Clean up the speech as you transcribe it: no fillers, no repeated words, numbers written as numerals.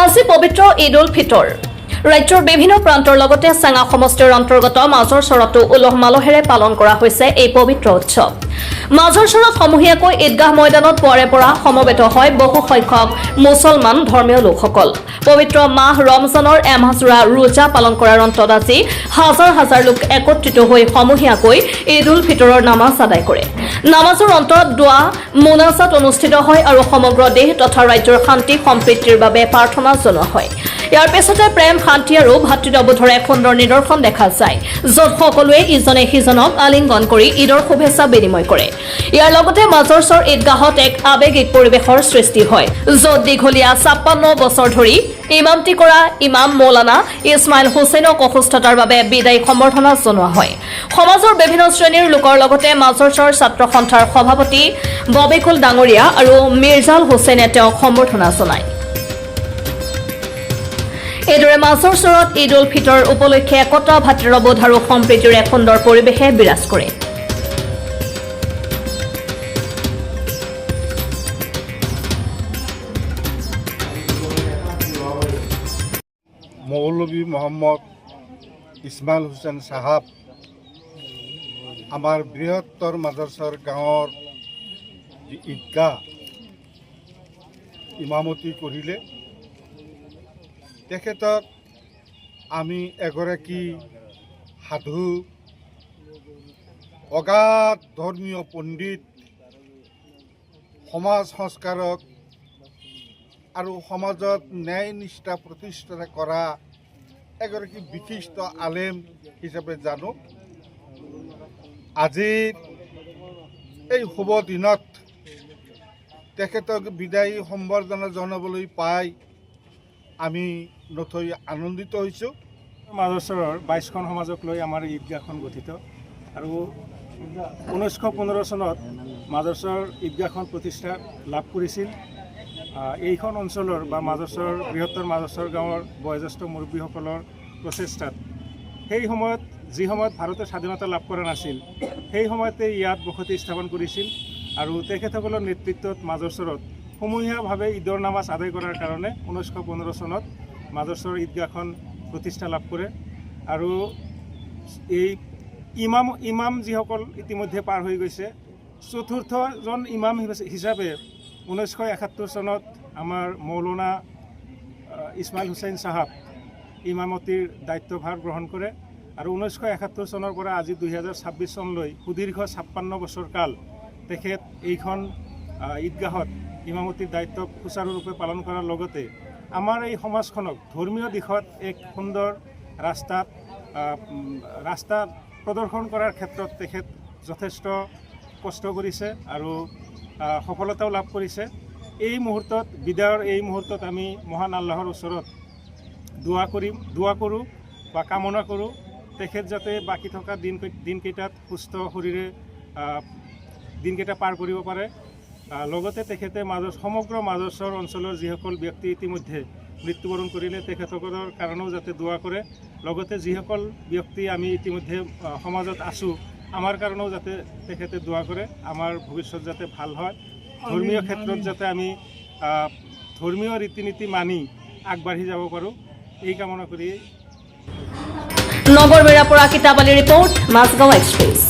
আজি পবিত্ৰ ঈদ উল ফিতৰ ৰাজ্যৰ বিভিন্ন প্ৰান্তৰ লগতে চাঙা সমষ্টিৰ অন্তৰ্গত মাজৰ চৰতো উলহ মালহেৰে পালন কৰা হৈছে এই পবিত্ৰ উৎসৱ। মাজৰ চৰত সমূহীয়াকৈ ঈদগাহ ময়দানত পুৱাৰে পৰা সমবেত হয় বহু সংখ্যক মুছলমান ধৰ্মীয় লোকসকল। পবিত্ৰ মাহ ৰমজানৰ এমাহজোৰা ৰোজা পালন কৰাৰ অন্তত আজি হাজাৰ হাজাৰ লোক একত্ৰিত হৈ সমূহীয়াকৈ ঈদ উল ফিতৰৰ নামাজ আদায় কৰে। নামাজৰ অন্তত দোৱা মুনাজাত অনুষ্ঠিত হয় আৰু সমগ্ৰ দেশ তথা ৰাজ্যৰ শান্তি সম্প্ৰীতিৰ বাবে প্ৰাৰ্থনা জনোৱা হয়। ইয়াৰ পিছতে প্ৰেম শান্তি আৰু ভাতৃত্ববোধৰ এক সুন্দৰ নিদৰ্শন দেখা যায়, য'ত সকলোৱে ইজনে সিজনক আলিংগন কৰি ঈদৰ শুভেচ্ছা বিনিময় কৰে। ইয়াৰ লগতে মাজৰ চৰ ঈদগাহত এক আৱেগিক পৰিৱেশৰ সৃষ্টি হয়, য'ত দীঘলীয়া ৫৬ বছৰ ধৰি ইমামতি কৰা ইমাম মৌলানা ইছমাইল হুছেইনক অসুস্থতাৰ বাবে বিদায়ী সম্বৰ্ধনা জনোৱা হয়। সমাজৰ বিভিন্ন শ্ৰেণীৰ লোকৰ লগতে মাজৰ চৰ ছাত্ৰ সন্থাৰ সভাপতি ববিকুল ডাঙৰীয়া আৰু মিৰ্জাল হুছেইনে তেওঁক সম্বৰ্ধনা জনায়। এইদৰে মাজৰ চৰত ঈদ উল ফিতৰ উপলক্ষে একতা ভাতৃত্ববোধ আৰু সম্প্ৰীতিৰ এক সুন্দৰ পৰিৱেশে বিৰাজ কৰে। মৌলবী মোহাম্মদ ইছমাইল হুছেইন সাহাব আমাৰ বৃহত্তৰ মাজৰচৰ গাঁৱৰ যি ঈদগাহ ইমামতি কৰিলে, তেখেতক আমি এগৰাকী সাধু, অগাধ ধৰ্মীয় পণ্ডিত, সমাজ সংস্কাৰক আৰু সমাজত ন্যায় নিষ্ঠা প্ৰতিষ্ঠা কৰা এগৰাকী বিশিষ্ট আলেম হিচাপে জানো। আজিৰ এই শুভ দিনত তেখেতক বিদায়ী সম্বৰ্ধনা জনাবলৈ পাই আমি নথৈ আনন্দিত হৈছোঁ। মাজৰচৰৰ ২২খন সমাজক লৈ আমাৰ ঈদগাহখন গঠিত আৰু ১৯১৫ চনত মাজৰচৰ ঈদগাহখন প্ৰতিষ্ঠা লাভ কৰিছিল। এইখন অঞ্চলৰ বা মাজৰচৰ বৃহত্তৰ মাজৰচৰ গাঁৱৰ বয়োজ্যেষ্ঠ মুৰব্বীসকলৰ প্ৰচেষ্টাত সেই সময়ত যি সময়ত ভাৰতে স্বাধীনতা লাভ কৰা নাছিল, সেই সময়তে ইয়াত বসতি স্থাপন কৰিছিল আৰু তেখেতসকলৰ নেতৃত্বত মাজৰচৰত সমূহীয়াভাৱে ঈদৰ নামাজ আদায় কৰাৰ কাৰণে ১৯১৫ চনত মাজৰচৰ ঈদগাহখন প্ৰতিষ্ঠা লাভ কৰে। আৰু এই ইমাম যিসকল ইতিমধ্যে পাৰ হৈ গৈছে, চতুৰ্থজন ইমাম হিচাপে ১৯৭১ চনত আমাৰ মৌলানা ইছমাইল হুছেইন সাহাব ইমামতিৰ দায়িত্বভাৰ গ্ৰহণ কৰে আৰু ১৯৭১ চনৰ পৰা আজি ২০২৬ চনলৈ সুদীৰ্ঘ ৫৬ বছৰ কাল তেখেত এইখন ঈদগাহত ইমামতিৰ দায়িত্ব সুচাৰুৰূপে পালন কৰাৰ লগতে আমাৰ এই সমাজখনক ধৰ্মীয় দিশত এক সুন্দৰ ৰাস্তা প্ৰদৰ্শন কৰাৰ ক্ষেত্ৰত তেখেত যথেষ্ট কষ্ট কৰিছে আৰু সফলতাও লাভ কৰিছে। এই মুহূৰ্তত বিদায়ৰ এই মুহূৰ্তত আমি মহান আল্লাহৰ ওচৰত দোৱা কৰোঁ বা কামনা কৰোঁ, তেখেত যাতে বাকী থকা দিনকেইটাত সুস্থ শৰীৰে দিনকেইটা পাৰ কৰিব পাৰে। লগতে তেখেতে সমগ্ৰ মাজৰচৰ অঞ্চলৰ যিসকল ব্যক্তি ইতিমধ্যে মৃত্যুবৰণ কৰিলে তেখেতসকলৰ কাৰণেও যাতে দোৱা কৰে। লগতে যিসকল ব্যক্তি আমি ইতিমধ্যে সমাজত আছোঁ, আমাৰ কাৰণেও যাতে তেখেতে দোৱা কৰে, আমাৰ ভৱিষ্যত যাতে ভাল হয়, ধৰ্মীয় ক্ষেত্ৰত যাতে আমি ধৰ্মীয় ৰীতি নীতি মানি আগবাঢ়ি যাব পাৰোঁ, এই কামনা কৰি। নগৰবেৰাৰ পৰা কিতাপ আলী ৰিপৰ্ট, মাজগাঁও এক্সপ্ৰেছ।